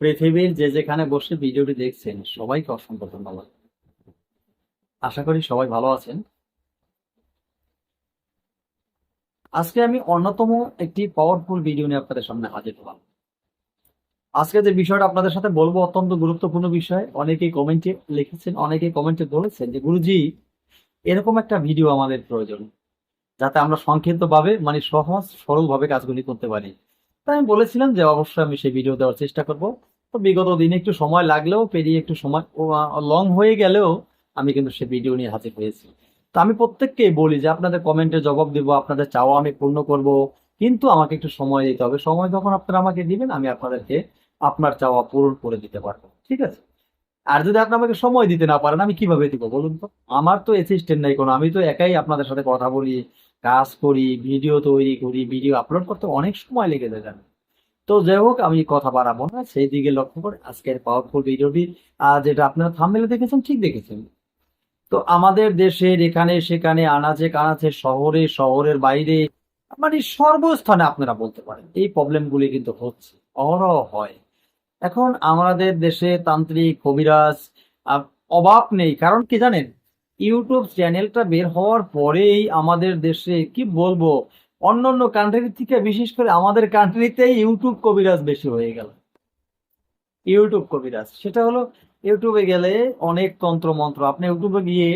পৃথিবীর যে যেখানে বসে ভিডিওটি দেখছেন সবাইকে অসংখ্য ধন্যবাদ। আশা করি সবাই ভালো আছেন। আজকে আমি অন্যতম একটি পাওয়ারফুল ভিডিও নিয়ে আপনাদের সামনে হাজির হলাম। আজকে যে বিষয়টা আপনাদের সাথে বলবো অত্যন্ত গুরুত্বপূর্ণ বিষয়। অনেকেই কমেন্টে লিখেছেন, অনেকেই কমেন্টে বলেছেন যে গুরুজি এরকম একটা ভিডিও আমাদের প্রয়োজন, যাতে আমরা সংক্ষিপ্তভাবে সহজ সরলভাবে কাজগুলি করতে পারি। তাই আমি বলেছিলাম যে অবশ্যই আমি সেই ভিডিও দেওয়ার চেষ্টা করব। তো বিগত দিনে একটু সময় লাগলেও, পেরিয়ে একটু সময় লং হয়ে গেলেও আমি কিন্তু সেই ভিডিও নিয়ে হাজির হয়েছি। তো আমি প্রত্যেককেই বলি যে আপনাদের কমেন্টে জবাব দিব, আপনাদের চাওয়া আমি পূর্ণ করব, কিন্তু আমাকে একটু সময় দিতে হবে। সময় যখন আপনারা আমাকে দিবেন আমি আপনাদেরকে আপনার চাওয়া পূরণ করে দিতে পারবো, ঠিক আছে? আর যদি আপনি আমাকে সময় দিতে না পারেন আমি কিভাবে দিব বলুন তো? আমার তো অ্যাসিস্ট্যান্ট নাই কোনো, আমি তো একাই আপনাদের সাথে কথা বলি, কাজ করি, ভিডিও তৈরি করি, ভিডিও আপলোড করতে অনেক সময় লেগে যায় জানেন। তো যাই হোক, আমি কথা বাড়াবো না, সেই দিকে লক্ষ্য করে আজকের পাওয়ারফুল ভিডিওটি যেটা আপনারা থাম্বনেলে দেখেছেন ঠিক দেখেছেন। তো আমাদের দেশের এখানে সেখানে আনাচে কানাচে শহরে শহরের বাইরে সর্বস্থানে আপনারা বলতে পারেন এই প্রবলেমগুলি কিন্তু হচ্ছে, অহরহ হয়। এখন আমাদের দেশে তান্ত্রিক কবিরাজ আহ, অভাব নেই। কারণ কি জানেন, ইউটিউব চ্যানেলটা বের হওয়ার পরেই আমাদের দেশে কি বলবো, অন্যান্য কান্ট্রি থেকে বিশেষ করে আমাদের কান্ট্রিতেই ইউটিউব কবিরাজ বেশি হয়ে গেল। ইউটিউব কবিরাজ সেটা হলো, ইউটিউবে গেলে অনেক তন্ত্র মন্ত্র, আপনি ইউটিউবে গিয়ে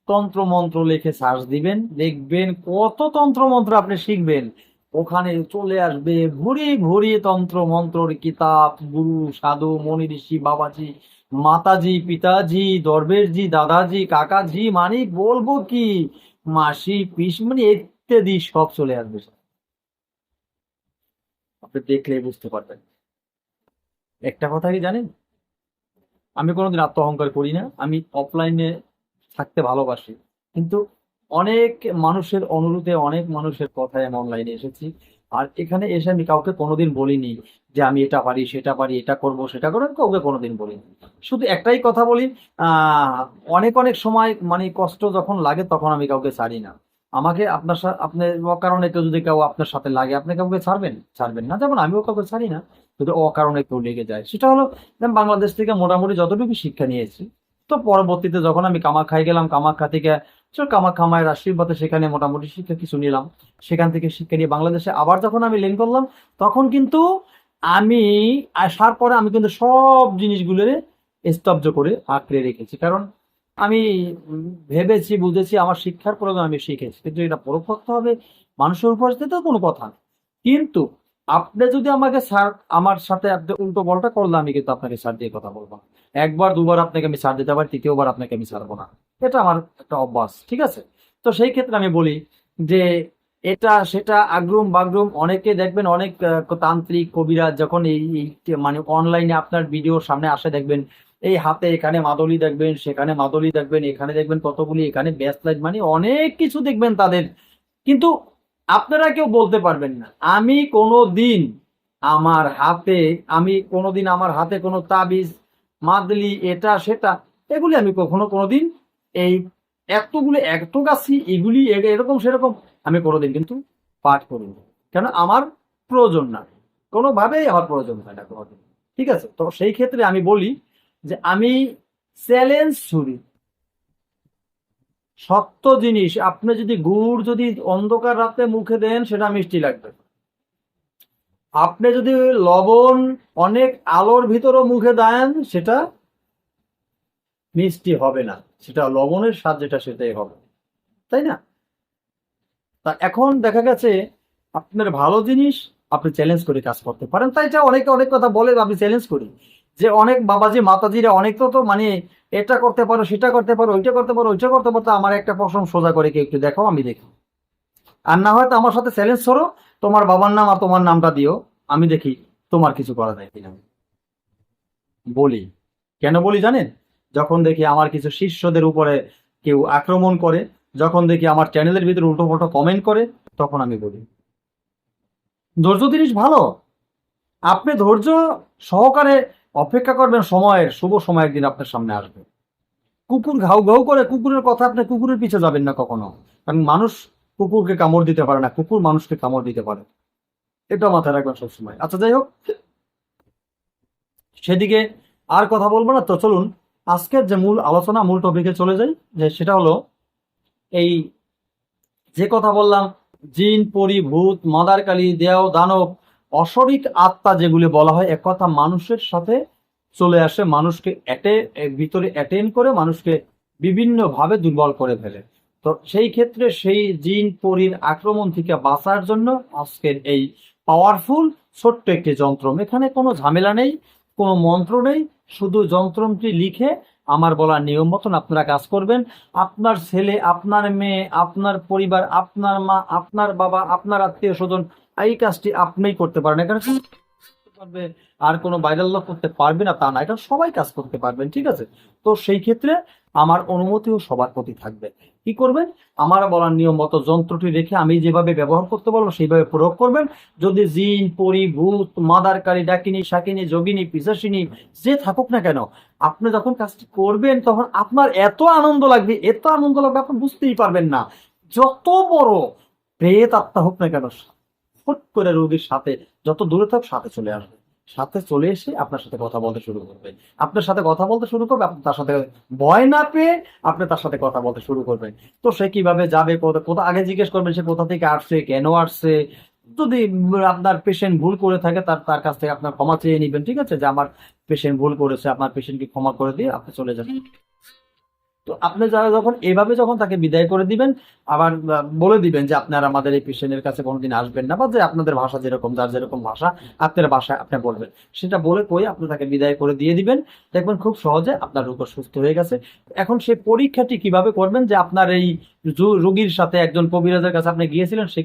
তন্ত্র মন্ত্র লিখে সার্চ দিবেন, দেখবেন কত তন্ত্র মন্ত্র আপনি শিখবেন। ওখানে চলে আসবে ভুরি ভুরি তন্ত্র মন্ত্রর কিতাব, গুরু সাধু মনি ঋষি বাবাজি মাতাজি পিতাজি দরবেশজি দাদাজি কাকাজি, বলবো কি, মাসি পিস ইত্যাদি সব চলে আসবে। আপনি দেখলেই বুঝতে পারবেন। একটা কথা কি জানেন, আমি কোনোদিন আত্ম অহংকার করি না, আমি অফলাইনে থাকতে ভালোবাসি। কিন্তু অনেক মানুষের অনুরোধে, অনেক মানুষের কথায় আমি অনলাইনে এসেছি। আর এখানে এসে আমি কাউকে কোনোদিন বলিনি যে আমি এটা পারি সেটা পারি, এটা করব সেটা করবো, আমি কাউকে কোনোদিন বলিনি। শুধু একটাই কথা বলি, আহ অনেক অনেক সময় কষ্ট যখন লাগে তখন আমি কাউকে ছাড়ি না। আমাকে আপনার সাথে আপনার অকারণে কেউ যদি কেউ আপনার সাথে লাগে, আপনি কাউকে ছাড়বেন? ছাড়বেন না। যেমন আমিও কাউকে ছাড়ি না যদি অকারণে কেউ লেগে যায়। সেটা হলো আমি বাংলাদেশ থেকে মোটামুটি যতটুকু শিক্ষা নিয়েছি, তো পরবর্তীতে যখন আমি কামাখ্যায় গেলাম, কামাখ্যা থেকে কামাখ্যা মায়ের আশীর্বাদে সেখানে মোটামুটি শিক্ষা কিছু নিলাম। সেখান থেকে শিক্ষা নিয়ে বাংলাদেশে আবার যখন আমি লেন করলাম, তখন কিন্তু আমি আসার পরে আমি কিন্তু সব জিনিসগুলো স্তব্ধ করে আঁকড়ে রেখেছি। কারণ আমি ভেবেছি, বুঝেছি আমার শিক্ষার প্রয়োজন, আমি শিখেছি। কিন্তু এটা প্রয়োগ করতে হবে মানুষের উপর, তো কোনো কথা না। কিন্তু আপনি যদি আমাকে স্যার, আমার সাথে আপনি উল্টো পাল্টা করলে আমি কিন্তু আপনাকে স্যার দিয়ে কথা বলবো না। একবার দুবার আপনাকে আমি ছাড় দিতে পারি, তৃতীয়বার আপনাকে আমি ছাড়বো না। এটা আমার একটা অভ্যাস, ঠিক আছে? তো সেই ক্ষেত্রে আমি বলি যে এটা সেটা আগ্রুম বাগ্রুম অনেকে দেখবেন, অনেক তান্ত্রিক কবিরাজ যখন এই অনলাইনে আপনার ভিডিওর সামনে আসে, দেখবেন এই হাতে এখানে মাদলি দেখবেন, সেখানে মাদলি দেখবেন, এখানে দেখবেন কতগুলি, এখানে ব্যাস লাইট, অনেক কিছু দেখবেন তাদের। কিন্তু আপনারা কেউ বলতে পারবেন না আমি কোনোদিন আমার হাতে কোনো তাবিজ মাদলি এটা সেটা এগুলি আমি কখনো কোনোদিন এই এতগুলি এত গাছি এগুলি এরকম সেরকম আমি কোনোদিন কিন্তু পাঠ করিনি। কেন? আমার প্রয়োজন না, কোনোভাবেই আমার প্রয়োজন হয় না কোনোদিন। ঠিক আছে? তো সেই ক্ষেত্রে আমি বলি যে আমি চ্যালেঞ্জ ছুড়ি, সত্য জিনিস। আপনি যদি গুড় যদি অন্ধকার রাতে মুখে দেন সেটা মিষ্টি লাগবে। আপনি যদি লবণ অনেক আলোর ভিতরও মুখে দেন সেটা মিষ্টি হবে না, সেটা লবণের স্বাদ যেটা সেটাই হবে, তাই না? তা এখন দেখা গেছে আপনার ভালো জিনিস আপনি চ্যালেঞ্জ করে কাজ করতে পারেন। তাই এটা অনেকে অনেক কথা বলে, আমি চ্যালেঞ্জ করি যে অনেক বাবাজি মাতাজিরা অনেক তো এটা করতে পারো, সেটা করতে পারো, ওইটা করতে পারো, ওইটা করতে পারো। আমার একটা প্রশ্ন সোজা করে কি একটু দেখাও, আমি দেখি। আর না হয়তো আমার সাথে চ্যালেঞ্জ করো, তোমার বাবার নাম আর তোমার নামটা দিও, আমি দেখি তোমার কিছু করা যায় কিনা। বলি, কেন বলি জানেন? যখন দেখি আমার কিছু শিষ্যদের উপরে কেউ আক্রমণ করে, যখন দেখি আমার চ্যানেলের ভিতরে উল্টো পাল্টা কমেন্ট করে, তখন আমি বলি ধৈর্য জিনিস ভালো। আপনি ধৈর্য সহকারে অপেক্ষা করবেন, সময়ের শুভ সময় একদিন আপনার সামনে আসবে। কুকুর ঘাউ ঘাউ করে, কুকুরের কথা আপনি কুকুরের পিছে যাবেন না কখনো। কারণ মানুষ কুকুরকে কামড় দিতে পারে না, কুকুর মানুষকে কামড় দিতে পারে। এটা মাথায় রাখবেন সবসময়। আচ্ছা যাই হোক, সেদিকে আর কথা বলবো না। তো চলুন আজকের যে মূল আলোচনা, মূল টপিকে চলে যাই। যে সেটা হলো এই যে কথা বললাম, জিন, পরি, ভূত, মাদারকালী, দেও, দানব, অশরীক আত্মা যেগুলি বলা হয়, এক কথা মানুষের সাথে চলে আসে, মানুষকে ভিতরে অ্যাটেন্ড করে মানুষকে বিভিন্ন ভাবে দুর্বল করে ফেলে। তো সেই ক্ষেত্রে সেই জিন পরীর আক্রমণ থেকে বাঁচার জন্য আজকের এই পাওয়ারফুল ছোট্ট একটি যন্ত্র। এখানে কোনো ঝামেলা নেই, কোনো মন্ত্র নেই, শুধু যন্ত্রটি লিখে আমার বলার নিয়ম মতন আপনারা কাজ করবেন। আপনার ছেলে, আপনার মেয়ে, আপনার পরিবার, আপনার মা, আপনার বাবা, আপনার আত্মীয় স্বজন, এই কাজটি আপনিই করতে পারেন। এখানে পারবে আর কোনো বাইরের লোক করতে পারবে না তা না, এটা সবাই কাজ করতে পারবেন, ঠিক আছে? তো সেই ক্ষেত্রে আমার অনুমতিও সবার প্রতি থাকবে। কি করবেন? আমার বলার নিয়ম মতো যন্ত্রটি রেখে আমি যেভাবে ব্যবহার করতে বলবো সেইভাবে প্রয়োগ করবেন। যদি জিন, পরি, ভূত, মাদারকারী, ডাকিনী, শাকিনী, যোগিনী, পিশাচিনী যে থাকুক না কেন, আপনি যখন কাজটি করবেন তখন আপনার এত আনন্দ লাগবে, এত আনন্দ লাগবে আপনি বুঝতেই পারবেন না। যত বড় প্রেত আত্মা হোক না কেন, হুট করে রোগীর সাথে, যত দূরে থাক, সাথে চলে আসবে। সাথে চলে এসে আপনার সাথে কথা বলতে শুরু করবে। আপনার সাথে কথা বলতে শুরু করবে, আপনি তার সাথে ভয় না পেয়ে আপনি তার সাথে কথা বলতে শুরু করবেন। তো সে কিভাবে যাবে, কোথা আগে জিজ্ঞেস করবেন সে কোথা থেকে আসছে, কেন আসছে। যদি আপনার পেশেন্ট ভুল করে থাকে তার তার কাছ থেকে আপনার ক্ষমা চেয়ে নিবেন, ঠিক আছে? যে আমার পেশেন্ট ভুল করেছে, আপনার পেশেন্টকে ক্ষমা করে দিয়ে আপনি চলে যাবেন। তো আপনি যারা যখন এভাবে যখন তাকে বিদায় করে দিবেন, আবার বলে দিবেন যে আপনারা আমাদের এই পেশেন্টের কাছে কোনোদিন আসবেন না, বা যে আপনাদের ভাষা যেরকম, যার যেরকম ভাষা আপনার ভাষায় আপনি বলবেন, সেটা বলে কই আপনি তাকে বিদায় করে দিয়ে দিবেন। দেখবেন খুব সহজে আপনার রোগ সুস্থ হয়ে গেছে। এখন সেই পরীক্ষাটি কিভাবে করবেন? যে আপনার এই রোগীর সাথে একজন কবিরাজের কাছে আপনি গিয়েছিলেন, সে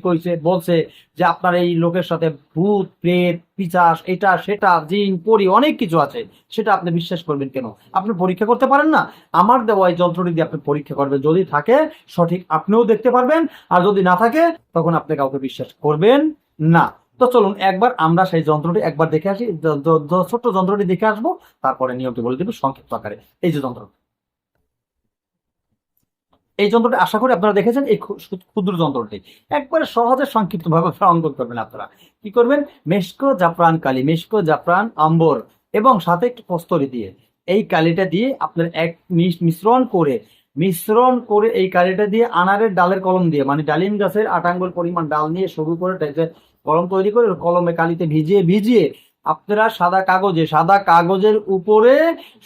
বলছে যে আপনার এই লোকের সাথে ভূত, প্রেত, পিশাচ, এটা সেটা, জিন, পরি অনেক কিছু আছে, সেটা আপনি বিশ্বাস করবেন কেন? আপনি পরীক্ষা করতে পারেন না? আমার দেওয়া এই যন্ত্রটি দিয়ে আপনি পরীক্ষা করবেন, যদি থাকে সঠিক আপনিও দেখতে পারবেন, আর যদি না থাকে তখন আপনি কাউকে বিশ্বাস করবেন না। তো চলুন একবার আমরা সেই যন্ত্রটি একবার দেখে আসি। ছোট্ট যন্ত্রটি দেখে আসবো, তারপরে নিয়মটি বলে দেবো সংক্ষিপ্ত আকারে। এই যে যন্ত্র, এই যন্ত্রটি আশা করি আপনারা দেখেছেন। এই ক্ষুদ্র যন্ত্রটি একবারে সহজে সংক্ষিপ্ত ভাবে অঙ্কন করবেন। আপনারা কি করবেন? মেশকো জাফরান কালি, মেশকো জাফরান আম্বর এবং সাথে একটু কস্তরি দিয়ে এই কালিটা দিয়ে আপনার এক মিশ্রণ করে এই কালিটা দিয়ে আনারের ডালের কলম দিয়ে, মানে ডালিম গাছের 8 আঙ্গুল পরিমাণ ডাল নিয়ে শুরু করে কলম তৈরি করে কলমে কালিতে ভিজিয়ে ভিজিয়ে আপনারা সাদা কাগজের উপরে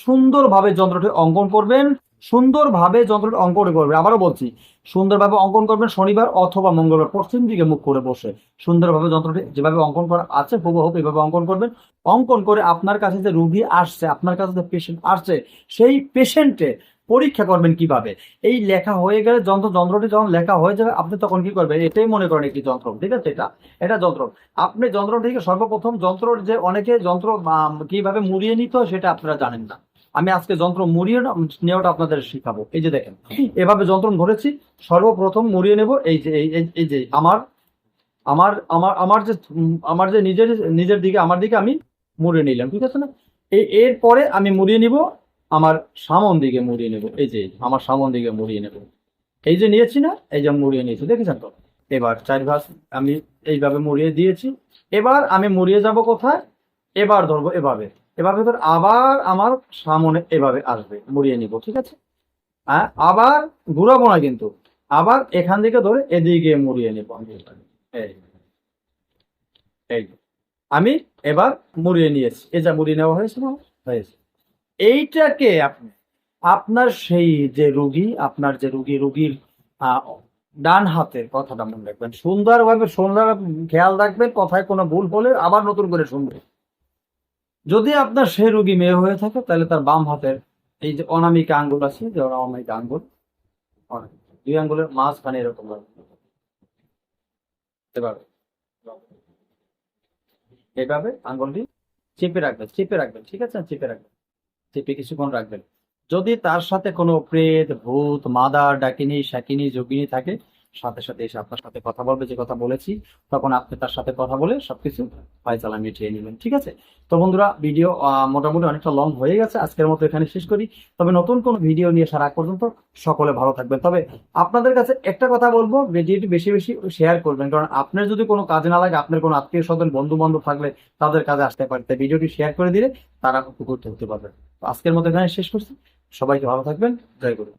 সুন্দরভাবে যন্ত্রটি অঙ্কন করবেন। সুন্দরভাবে যন্ত্রটি অঙ্কন করবেন, আবারও বলছি, সুন্দরভাবে অঙ্কন করবেন। শনিবার অথবা মঙ্গলবার পশ্চিম দিকে মুখ করে বসে সুন্দরভাবে যন্ত্রটি যেভাবে অঙ্কন করা আছে হুবহু এইভাবে অঙ্কন করবেন। অঙ্কন করে আপনার কাছে যে রোগী আসছে, আপনার কাছে যে পেশেন্ট আসছে, সেই পেশেন্টে পরীক্ষা করবেন কিভাবে। এই লেখা হয়ে গেলে যন্ত্রটি যখন লেখা হয়ে যাবে, আপনি তখন কি করবেন? এটাই মনে করেন একটি যন্ত্র, ঠিক আছে? এটা যন্ত্র। আপনি যন্ত্রটিকে সর্বপ্রথম যন্ত্রের যে অনেকে যন্ত্র কিভাবে মুড়িয়ে নিতে হয় সেটা আপনারা জানেন না। আমি আজকে যন্ত্র মুড়িয়ে নেওয়াটা আপনাদের শিখাবো। এই যে দেখেন, এভাবে যন্ত্র ধরেছি, সর্বপ্রথম মুড়িয়ে নেব। এই যে এই যে আমার আমার আমার আমার যে নিজের দিকে, আমার দিকে আমি মুড়িয়ে নিলাম, ঠিক আছে না? এরপরে আমি মুড়িয়ে নিব আমার সামন দিকে, মুড়িয়ে নেব। এই যে আমার সামন দিকে মুড়িয়ে নেব। এই যে নিয়েছি না, এই যে মুড়িয়ে নিয়েছি, দেখেছেন তো? এবার 4 ভাঁজ আমি এইভাবে মুড়িয়ে দিয়েছি। এবার আমি মুড়িয়ে যাব কোথায়? এবার ধরবো এভাবে, এভাবে ধর আবার আমার সামনে এভাবে আসবে, মুড়িয়ে নিব, ঠিক আছে? হ্যাঁ, আবার ঘুরাবো না কিন্তু, আবার এখান থেকে ধরে এদিকে মুড়িয়ে নেব। এই এই আমি এবার মুড়িয়ে নিয়েছি। এই যে মুড়িয়ে নেওয়া হয়েছে না? হয়েছে। এইটাকে আপনি আপনার সেই যে রুগীর ডান হাতের কথাটা মনে রাখবেন, সুন্দর খেয়াল রাখবেন, কথায় কোনো ভুল হলে আবার নতুন করে শুনবেন। যদি আপনার সেই রুগী মেয়ে হয়ে থাকে তাহলে তার বাম হাতের এই যে অনামিকা আঙ্গুল আছে, যে অনামিকা আঙ্গুল, 2 আঙ্গুলের মাঝখানে এরকম রাখবেন। এবার এইভাবে আঙ্গুলটি চেপে রাখবেন, ঠিক আছে? চেপে কিছুক্ষণ রাখবেন। যদি তার সাথে কোনো প্রেত, ভূত, মাদার, ডাকিনী, শাকিনী, যোগিনী থাকে, সাথে সাথে এসে আপনার সাথে কথা বলবে, যে কথা বলেছি, তখন আপনি তার সাথে কথা বলে সবকিছু ফায়সালা মিটিয়ে নেবেন। ঠিক আছে? তো বন্ধুরা, ভিডিও মোটামুটি অনেকটা লং হয়ে গেছে, আজকের মতো এখানে শেষ করি। তবে নতুন কোনো ভিডিও নিয়ে আসার আগ পর্যন্ত সকলে ভালো থাকবেন। তবে আপনাদের কাছে একটা কথা বলবো, ভিডিওটি বেশি বেশি শেয়ার করবেন, কারণ আপনার যদি কোনো কাজে না লাগে, আপনার কোনো আত্মীয় স্বজন বন্ধু বান্ধব থাকলে তাদের কাজে আসতে পারে। তাই ভিডিওটি শেয়ার করে দিলে তারা উপকৃত হতে পারবে। তো আজকের মতো এখানে শেষ করছি। সবাইকে ভালো থাকবেন। জয় গুরু।